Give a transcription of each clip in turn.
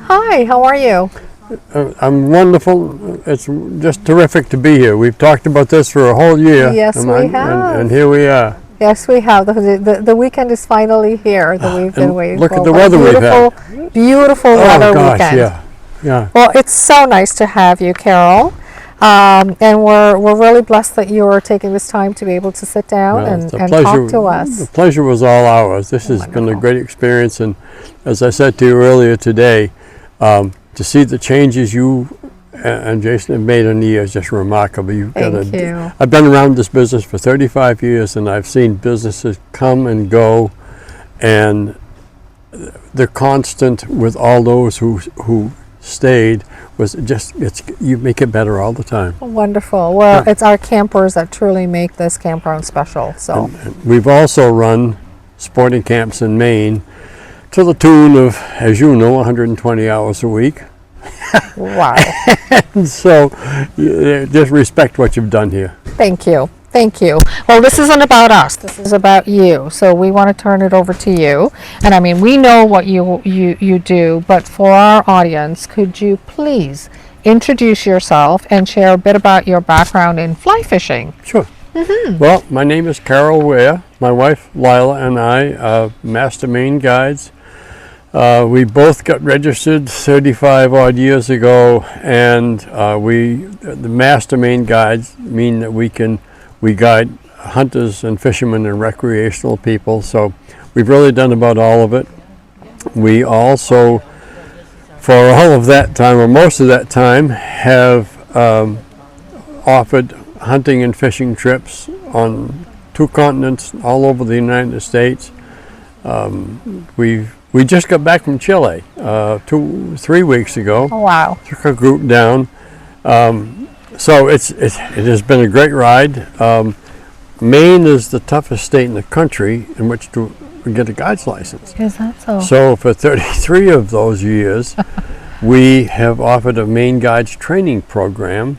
Hi, how are you? I'm wonderful. It's just terrific to be here. We've talked about this for a whole year. Yes, we have. And here we are. Yes, we have. The weekend is finally here that we've been waiting look for. at the weather we've had. Beautiful Oh weather gosh, weekend. yeah. Well, it's so nice to have you, Carol. And we're really blessed that you are taking this time to be able to sit down and talk to us. The pleasure was all ours. This has been a great experience, and as I said to you earlier today, to see the changes you and Jason have made in the years is just remarkable. Thank you. I've been around this business for 35 years, and I've seen businesses come and go, and the constant with all those who stayed was just, you make it better all the time. Wonderful. Well, it's our campers that truly make this campground special. So and we've also run sporting camps in Maine to the tune of, as you know, 120 hours a week. Wow. And so just respect what you've done here. Thank you. Thank you. Well, this isn't about us. This is about you. So we want to turn it over to you. And I mean, we know what you do, but for our audience, could you please introduce yourself and share a bit about your background in fly fishing? Sure. Mm-hmm. Well, my name is Carrol Ware. My wife Lila and I are Master Maine Guides. We both got registered 35 odd years ago, and the Master Maine Guides mean that we guide hunters and fishermen and recreational people. So we've really done about all of it. We also, for all of that time, or most of that time, have offered hunting and fishing trips on 2 continents all over the United States. We just got back from Chile 3 weeks ago. Oh, wow. Took a group down. So it has been a great ride. Maine is the toughest state in the country in which to get a guide's license. Is that so? So for 33 of those years, we have offered a Maine Guides training program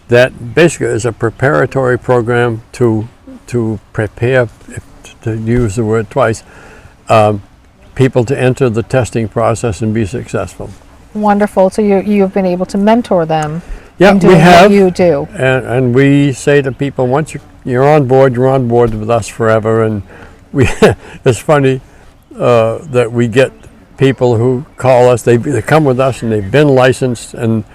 that basically is a preparatory program to prepare, to use the word twice, people to enter the testing process and be successful. Wonderful. So you've been able to mentor them. Yeah, in doing we have. What you do. And we say to people, once you're on board with us forever. And it's funny that we get people who call us, they come with us and they've been licensed, and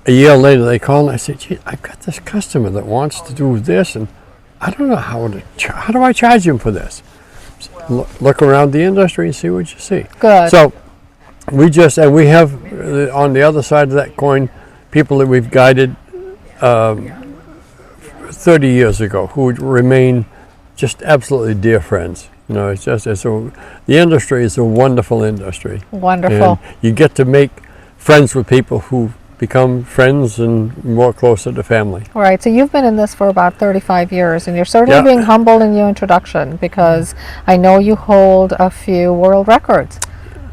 a year later they call and I say, gee, I've got this customer that wants to do this, and I don't know how do I charge him for this? Look around the industry and see what you see. Good. So we have on the other side of that coin people that we've guided 30 years ago who remain just absolutely dear friends. You know, the industry is a wonderful industry. Wonderful. And you get to make friends with people who become friends and more closer to family. All right, so you've been in this for about 35 years, and you're certainly being humble in your introduction, because I know you hold a few world records.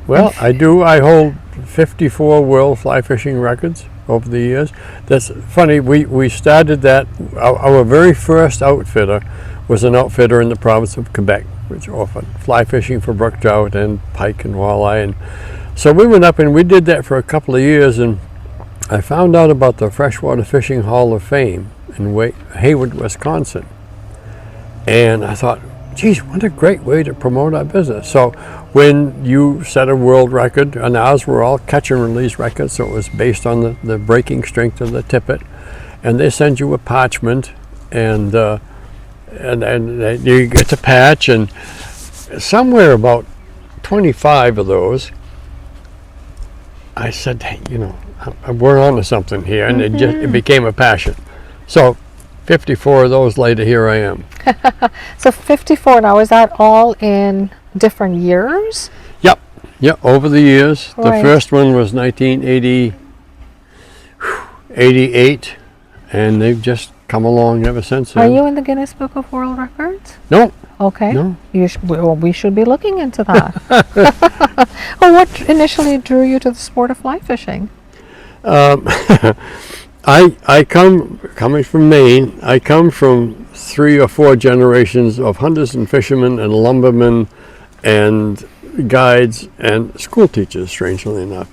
Well, I do. I hold 54 world fly fishing records over the years. That's funny, we started that, our very first outfitter was an outfitter in the province of Quebec, which offered fly fishing for brook trout and pike and walleye. And so we went up and we did that for a couple of years, and I found out about the Freshwater Fishing Hall of Fame in Hayward, Wisconsin. And I thought, geez, what a great way to promote our business. So when you set a world record, and ours were all catch and release records, so it was based on the breaking strength of the tippet, and they send you a parchment, and you get to patch, and somewhere about 25 of those, I said, hey, you know, we're on to something here, and it became a passion. So 54 of those later, here I am. So 54, now is that all in different years? Yep, over the years. Right. The first one was 1988, and they've just come along ever since then. Are you in the Guinness Book of World Records? No. Okay. No. We should be looking into that. Well, what initially drew you to the sport of fly fishing? Coming from Maine, I come from 3 or 4 generations of hunters and fishermen and lumbermen and guides and school teachers, strangely enough.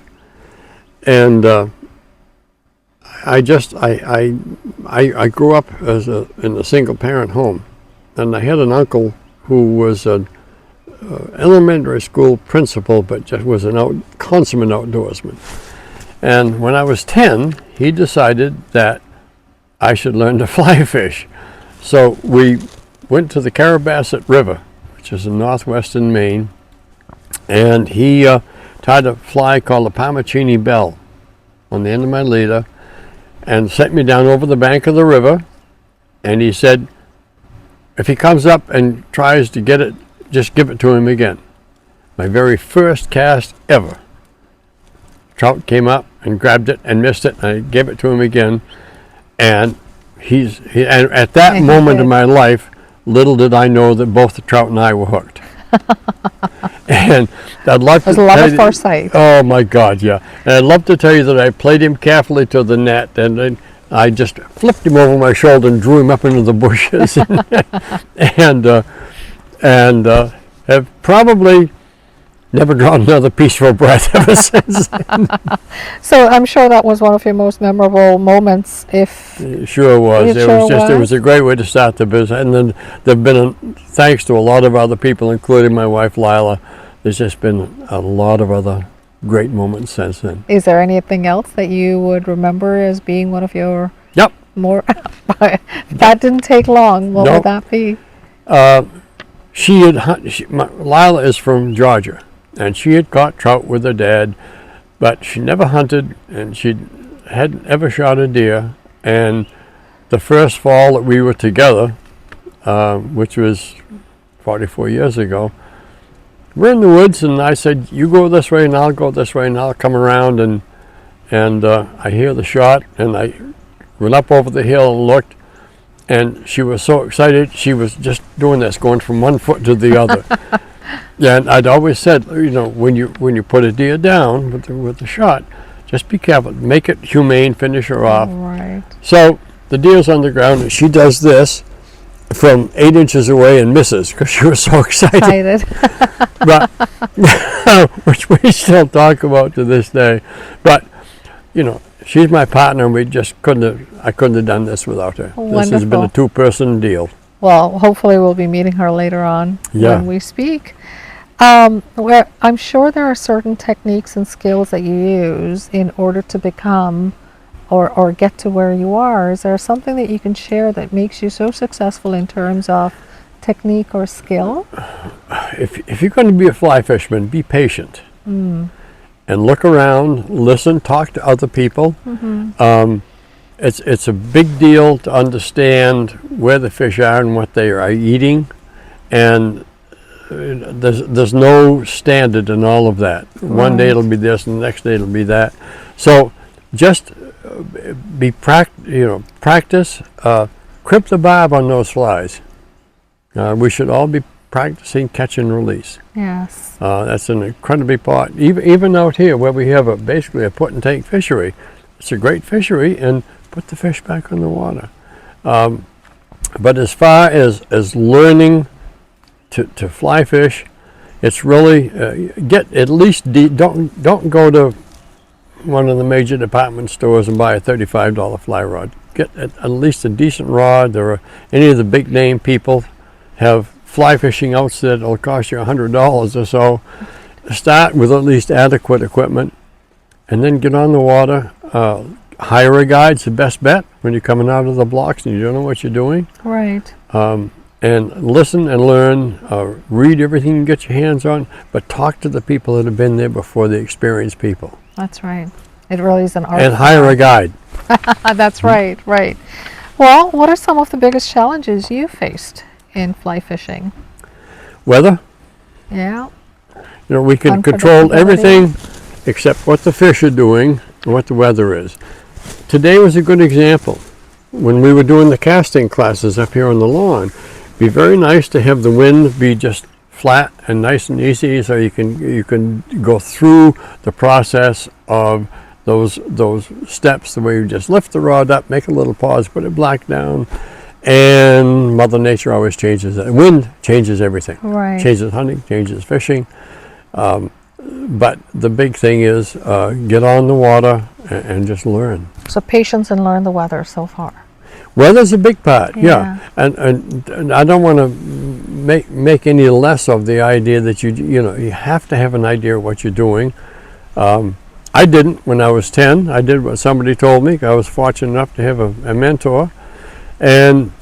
And I grew up in a single parent home, and I had an uncle who was an elementary school principal, but just was a consummate outdoorsman. And when I was 10, he decided that I should learn to fly fish. So we went to the Carrabasset River, which is in northwestern Maine, and he tied a fly called a Parmacini bell on the end of my leader and set me down over the bank of the river, and he said, if he comes up and tries to get it, just give it to him again. My very first cast ever. Trout came up and grabbed it and missed it, and I gave it to him again, and and at that moment in my life, little did I know that both the trout and I were hooked. And I'd love to There's a lot of foresight. Oh my God, yeah. And I'd love to tell you that I played him carefully to the net, and then I just flipped him over my shoulder and drew him up into the bushes, and have probably never drawn another peaceful breath ever since then. So I'm sure that was one of your most memorable moments. If It sure was. It was a great way to start the business. And then there've been, thanks to a lot of other people, including my wife Lila, there's just been a lot of other great moments since then. Is there anything else that you would remember as being one of your more? That didn't take long. What would that be? Lila is from Georgia, and she had caught trout with her dad, but she never hunted, and she hadn't ever shot a deer. And the first fall that we were together, which was 44 years ago, we're in the woods, and I said, you go this way and I'll go this way, and I'll come around, and I hear the shot, and I went up over the hill and looked, and she was so excited, she was just doing this, going from one foot to the other. And I'd always said, when you put a deer down with the shot, just be careful, make it humane, finish her off. Right. So the deer's on the ground, and she does this from 8 inches away and misses because she was so excited. But which we still talk about to this day. But she's my partner, and I couldn't have done this without her. Wonderful. This has been a two-person deal. Well, hopefully we'll be meeting her later on when we speak. I'm sure there are certain techniques and skills that you use in order to become or get to where you are. Is there something that you can share that makes you so successful in terms of technique or skill? If you're going to be a fly fisherman, be patient. And look around, listen, talk to other people. It's a big deal to understand where the fish are and what they are eating, and there's no standard in all of that. One day it'll be this, and the next day it'll be that. So just practice. Crib the barb on those flies. We should all be practicing catch and release. Yes. That's an incredibly part. Even out here where we have basically a put and take fishery, it's a great fishery, and put the fish back on the water. But as far as learning to fly fish, it's really get at least don't go to one of the major department stores and buy a $35 fly rod. Get at least a decent rod. There are any of the big name people have fly fishing outfit that'll cost you $100 or so. Start with at least adequate equipment, and then get on the water. Hire a guide's the best bet when you're coming out of the blocks and you don't know what you're doing. Right. And listen and learn. Read everything you get your hands on, but talk to the people that have been there before, the experienced people. That's right. It really is an art. And hire a guide. That's right. Well, what are some of the biggest challenges you faced in fly fishing? Weather. Yeah. We can control everything except what the fish are doing and what the weather is. Today was a good example. When we were doing the casting classes up here on the lawn, it'd be very nice to have the wind be just flat and nice and easy, so you can go through the process of those steps, the way you just lift the rod up, make a little pause, put it black down, and Mother Nature always changes it. Wind changes everything. Right. Changes hunting, changes fishing. But the big thing is get on the water and just learn. So patience and learn the weather so far. Weather's a big part, yeah. And I don't want to make any less of the idea that you have to have an idea of what you're doing. I didn't when I was 10. I did what somebody told me. I was fortunate enough to have a mentor, and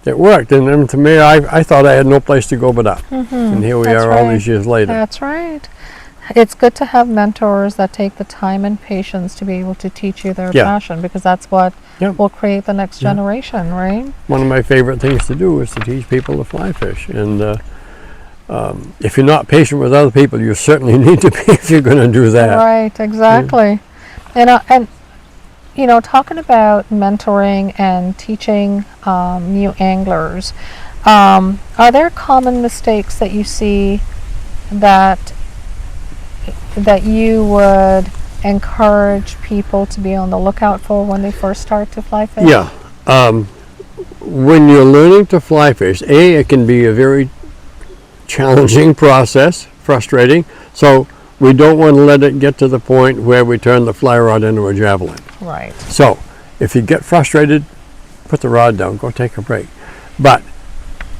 it worked. And then to me, I thought I had no place to go but up. And here we are all these years later. That's right. It's good to have mentors that take the time and patience to be able to teach you their passion, because that's what will create the next generation, right? One of my favorite things to do is to teach people to fly fish. And if you're not patient with other people, you certainly need to be if you're going to do that. Right, exactly. And talking about mentoring and teaching new anglers, are there common mistakes that you see that you would encourage people to be on the lookout for when they first start to fly fish? Yeah. When you're learning to fly fish, it can be a very challenging process, frustrating. So we don't want to let it get to the point where we turn the fly rod into a javelin. Right. So if you get frustrated, put the rod down, go take a break. But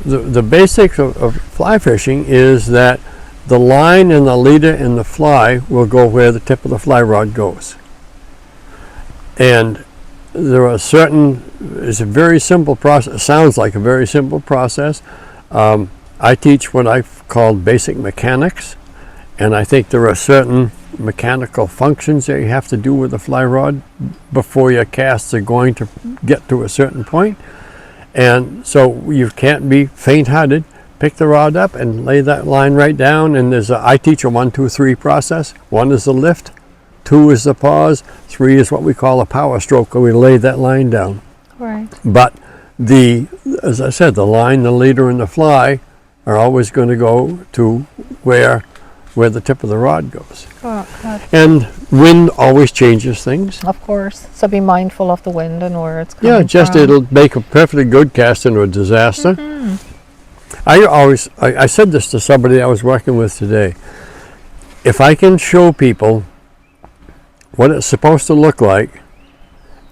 the basics of fly fishing is that the line and the leader and the fly will go where the tip of the fly rod goes. And there are it's a very simple process. It sounds like a very simple process. I teach what I've called basic mechanics, and I think there are certain mechanical functions that you have to do with the fly rod before your casts are going to get to a certain point. And so you can't be faint-hearted. Pick the rod up and lay that line right down, and I teach a 1, 2, 3 process. 1 is the lift, 2 is the pause, 3 is what we call a power stroke, where we lay that line down. Right. But as I said, the line, the leader, and the fly are always going to go to where the tip of the rod goes. Oh, good. And wind always changes things. Of course. So be mindful of the wind and where it's coming from. It'll make a perfectly good cast into a disaster. I said this to somebody I was working with today. If I can show people what it's supposed to look like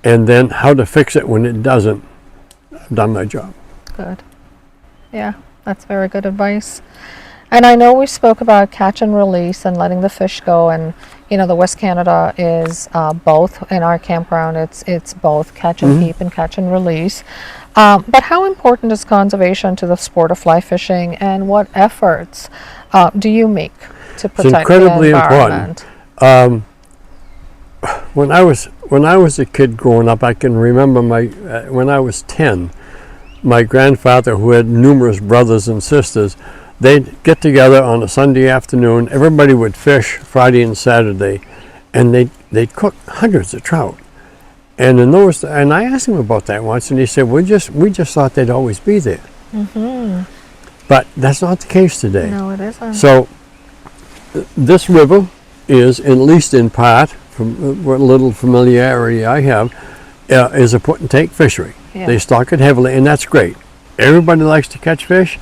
and then how to fix it when it doesn't, I've done my job. Good. Yeah, that's very good advice. And I know we spoke about catch and release and letting the fish go, and the West Canada is both. In our campground, it's both catch and keep and catch and release. But how important is conservation to the sport of fly fishing, and what efforts do you make to protect the environment? It's incredibly important. When I was a kid growing up, I can remember when I was 10, my grandfather, who had numerous brothers and sisters, they'd get together on a Sunday afternoon. Everybody would fish Friday and Saturday, and they'd cook hundreds of trout. And I asked him about that once, and he said, we just thought they'd always be there. But that's not the case today. No, it isn't. So this river is, at least in part, from what little familiarity I have, is a put and take fishery. Yeah. They stock it heavily, and that's great. Everybody likes to catch fish,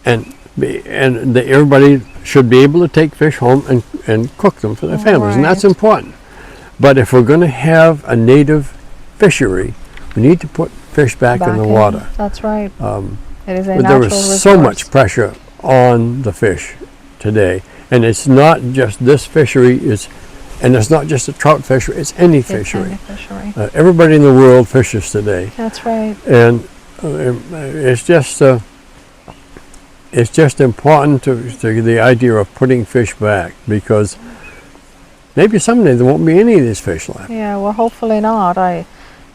and everybody should be able to take fish home and cook them for their families, and that's important. But if we're going to have a native fishery, we need to put fish back in the water. That's right. It is a but natural there is resource. so much pressure on the fish today, and it's not just this fishery. And it's not just a trout fishery; it's any fishery. Everybody in the world fishes today. That's right. And it's just important to the idea of putting fish back, because maybe someday there won't be any of these fish left. Yeah, well, hopefully not.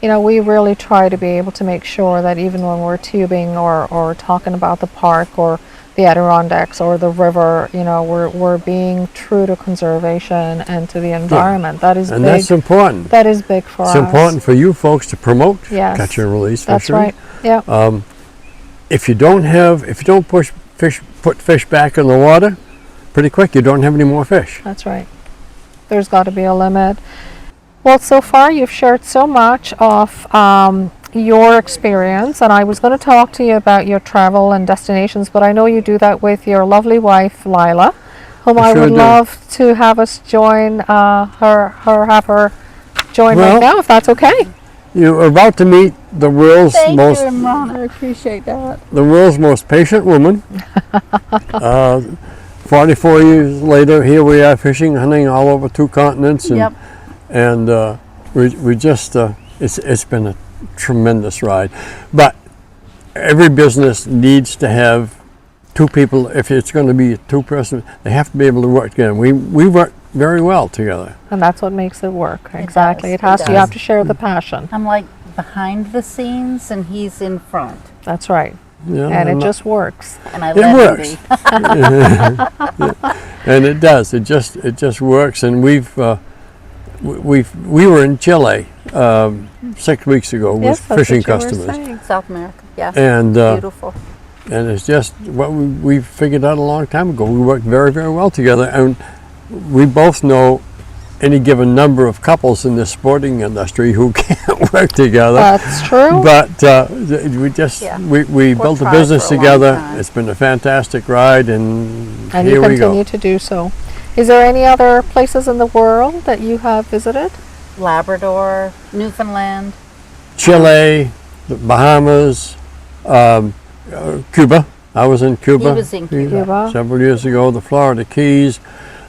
We really try to be able to make sure that even when we're tubing or talking about the park or the Adirondacks or the river, we're being true to conservation and to the environment. That is big. And that's important. That is big for us. It's important for you folks to promote catch and release That's fishery. right. Yeah. If you don't put fish back in the water, pretty quick you don't have any more fish. That's right. There's got to be a limit. Well, so far you've shared so much of your experience, and I was going to talk to you about your travel and destinations, but I know you do that with your lovely wife, Lila. whom I sure would do. love to have us join have her join Well- right now, if that's okay. You're about to meet the world's Thank most you, Ron. I appreciate that. the world's most patient woman. 44 years later, here we are fishing, hunting all over 2 continents, and Yep. we just it's been a tremendous ride. But every business needs to have 2 people. If it's going to be a 2-person, they have to be able to work together. We work very well together. And that's what makes it work. Exactly. does, It has it to. You does. have to share the passion. I'm like behind the scenes and he's in front. That's right. Yeah, And it and just works. And I It let him works. be. and it does. It just works. And we were in Chile 6 weeks ago Yes, with that's fishing what you were customers, saying. South America, yeah. and Beautiful. and it's just what we figured out a long time ago. We work very, very well together, and we both know any given number of couples in the sporting industry who can't work together. That's true. But we just Yeah. we built a tried business for a long together. time. It's been a fantastic ride, and And here you we continue go. to do so. Is there any other places in the world that you have visited? Labrador, Newfoundland. Chile, the Bahamas, Cuba. I was in Cuba. He was in Cuba. Several years ago. The Florida Keys,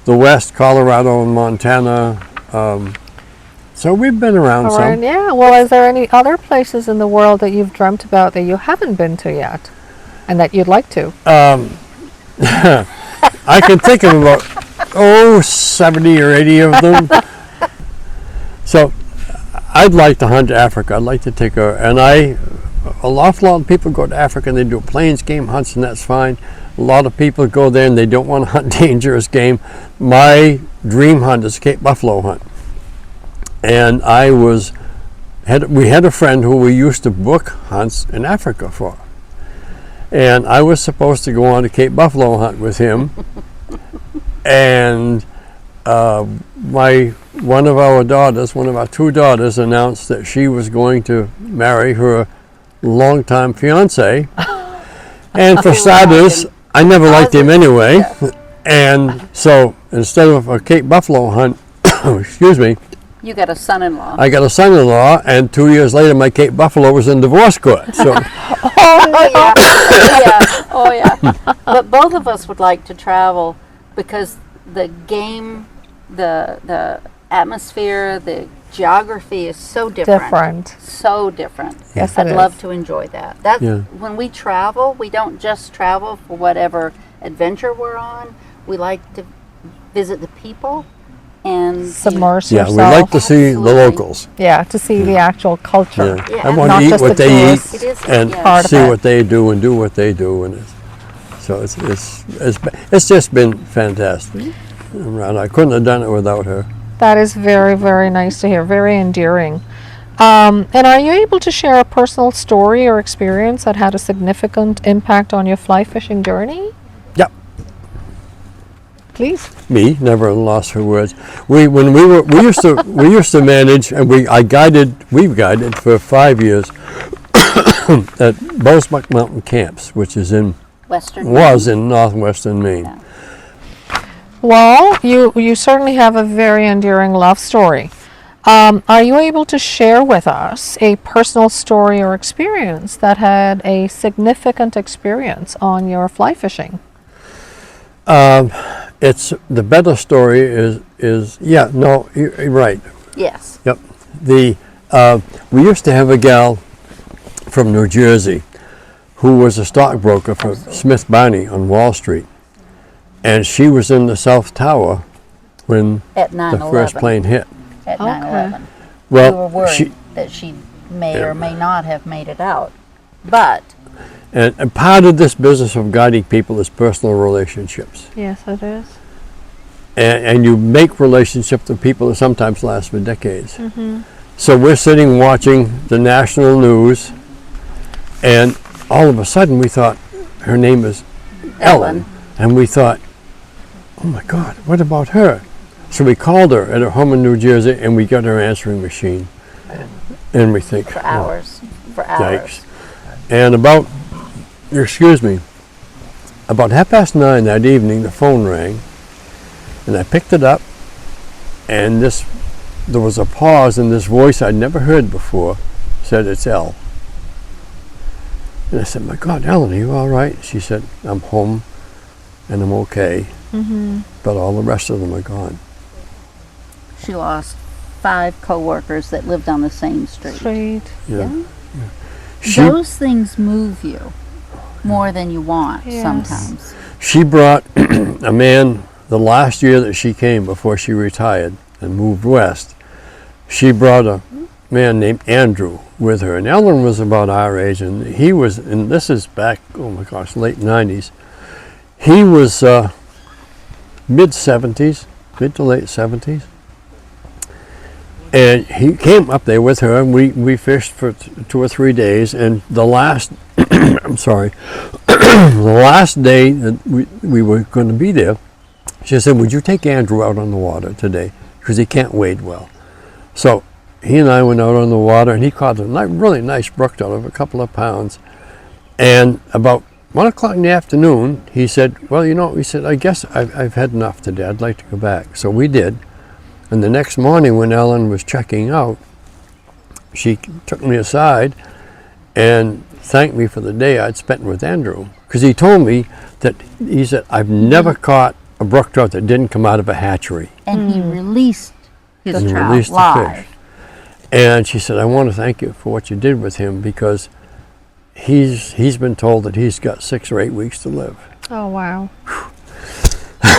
the West, Colorado and Montana. So we've been around All right. some. Yeah. Well, is there any other places in the world that you've dreamt about that you haven't been to yet, and that you'd like to? I can think of about 70 or 80 of them. So I'd like to hunt Africa. I'd like to take an awful lot of people go to Africa and they do plains game hunts, and that's fine. A lot of people go there and they don't want to hunt dangerous game. My dream hunt is a Cape Buffalo hunt. And we had a friend who we used to book hunts in Africa for. And I was supposed to go on a Cape Buffalo hunt with him. And one of our 2 daughters, announced that she was going to marry her longtime fiance. And for starters, I never liked him anyway. And so instead of a Cape Buffalo hunt, excuse me, You got a son-in-law. I got a son-in-law, and 2 years later my Cape Buffalo was in divorce court. So Oh yeah. Yeah. Oh yeah. But both of us would like to travel because the game, the atmosphere, the geography is so different. So different. Yes, I'd it love is. to enjoy that. That Yeah. when we travel, we don't just travel for whatever adventure we're on. We like to visit the people and Submerge yeah, yourself. we like to see the Absolutely. locals. Yeah, to see the actual culture. Yeah. Yeah, I want not to eat just what the they eat tourists. It is, and yeah. Part of see it. what they do and do what they do, and so it's just been fantastic. And I couldn't have done it without her. That is very, very nice to hear. Very endearing. And are you able to share a personal story or experience that had a significant impact on your fly fishing journey? Yep. Please. Me, never lost her words. We used to manage, and we've guided for 5 years at Bozemuck Mountain Camps, which is was in northwestern Maine. Yeah. Well, you certainly have a very endearing love story. Are you able to share with us a personal story or experience that had a significant experience on your fly fishing? It's the better story is yeah, no, you're right. Yes. Yep. We used to have a gal from New Jersey who was a stockbroker for Smith Barney on Wall Street, and she was in the South Tower when At the 9/11. first plane hit. At Okay. 9/11. Well, we were worried that she may or may not have made it out. But and part of this business of guiding people is personal relationships. Yes, it is. And you make relationships with people that sometimes last for decades. So we're sitting watching the national news, and all of a sudden we thought, her name is Ellen. And we thought, oh my God, what about her? So we called her at her home in New Jersey, and we got her answering machine. And we think, for oh, hours. For hours. yikes. And about 9:30 that evening, the phone rang, And I picked it up, and there was a pause, and this voice I'd never heard before said, "It's Elle." And I said, "My God, Ellen, are you all right?" She said, "I'm home, and I'm okay, but all the rest of them are gone." She lost 5 co-workers that lived on the same street. Yeah. Yeah. She, Those things move you more than you want Yes. sometimes. she brought a man, the last year that she came before she retired and moved west, she brought a man named Andrew with her. And Ellen was about our age, and he was, and this is back, oh my gosh, late 90s. He was mid-70s, mid to late 70s. And he came up there with her, and we fished for 2 or 3 days. And the last, I'm sorry, the last day that we were going to be there, she said, "Would you take Andrew out on the water today? Because he can't wade well." So he and I went out on the water, and he caught a really nice brook trout of a couple of pounds. And about 1 o'clock in the afternoon, he said, "Well, he said, I guess I've had enough today. I'd like to go back." So we did. And the next morning when Ellen was checking out, she took me aside and thanked me for the day I'd spent with Andrew. Because he told me that, he said, "I've never caught a brook trout that didn't come out of a hatchery." And he released his He trout released the live. fish. And she said, "I want to thank you for what you did with him, because he's been told that he's got 6 or 8 weeks to live." Oh, wow.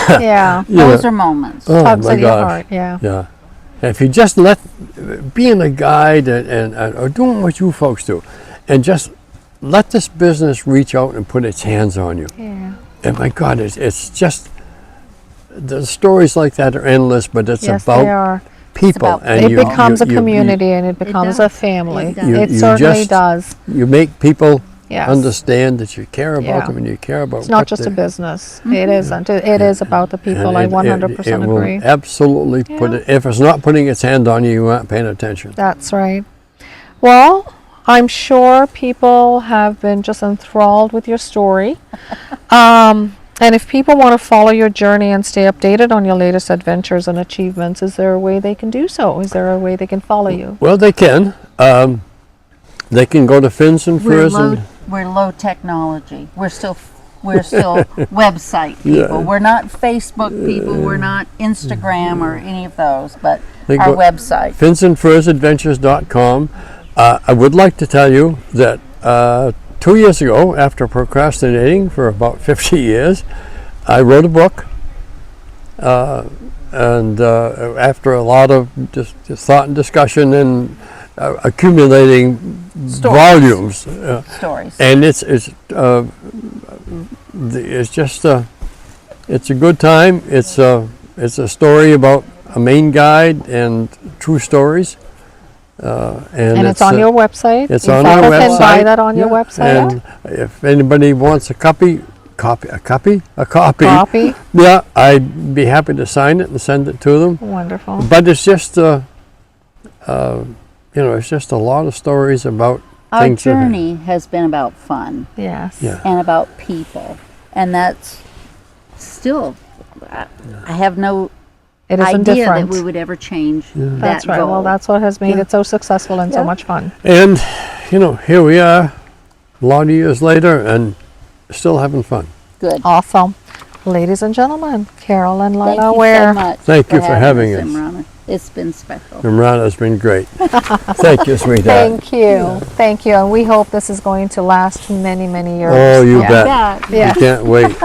Yeah. Those are moments. Oh Tugs my at your gosh. heart, yeah. Yeah. And if you just being a guide and or doing what you folks do, and just let this business reach out and put its hands on you. Yeah. And my God, it's just, the stories like that are endless, but it's Yes, about they are. people. about And It you, becomes a you- community, and it becomes a does. family. It does. You- It you certainly just- does. You make people Yes. understand that you care about Yeah. them, and you care about It's not what just a they- business. It isn't. It is about the people. I and 100% it will agree. absolutely put Yeah. it, if it's not putting its hand on you, you aren't paying attention. That's right. Well, I'm sure people have been just enthralled with your story. And if people want to follow your journey and stay updated on your latest adventures and achievements, is there a way they can do so? Is there a way they can follow you? Well, they can. They can go to Fins and Furs. We're low technology. We're still website people. Yeah. We're not Facebook people. We're not Instagram or any of those, but They our go- website. finsandfursadventures.com. I would like to tell you that 2 years ago, after procrastinating for about 50 years, I wrote a book. And after a lot of just thought and discussion and accumulating volumes, Stories. and it's just it's a good time. It's a story about a Maine guide and true stories. And it's on your website. It's You on our folks website. can buy that on your Yeah. website. And if anybody wants a copy, yeah, I'd be happy to sign it and send it to them. Wonderful. But it's just, it's just a lot of stories about Our things. that- journey has been about fun Yes. Yeah. and about people, and that's still. I have no It isn't idea different. that we would ever change that That's right. goal. Well, that's what has made it so successful and so Yeah. much fun. And, here we are, a lot of years later, and still having fun. Good. Awesome. Ladies and gentlemen, Carol and Thank Lila you Ware. so much. Thank you for having us. Imrana. It's been special. Imrana's been great. Thank you, sweetheart. Thank you. Thank you. And we hope this is going to last many, many years. Oh, you Yeah. bet. Yeah. Yeah. You can't wait.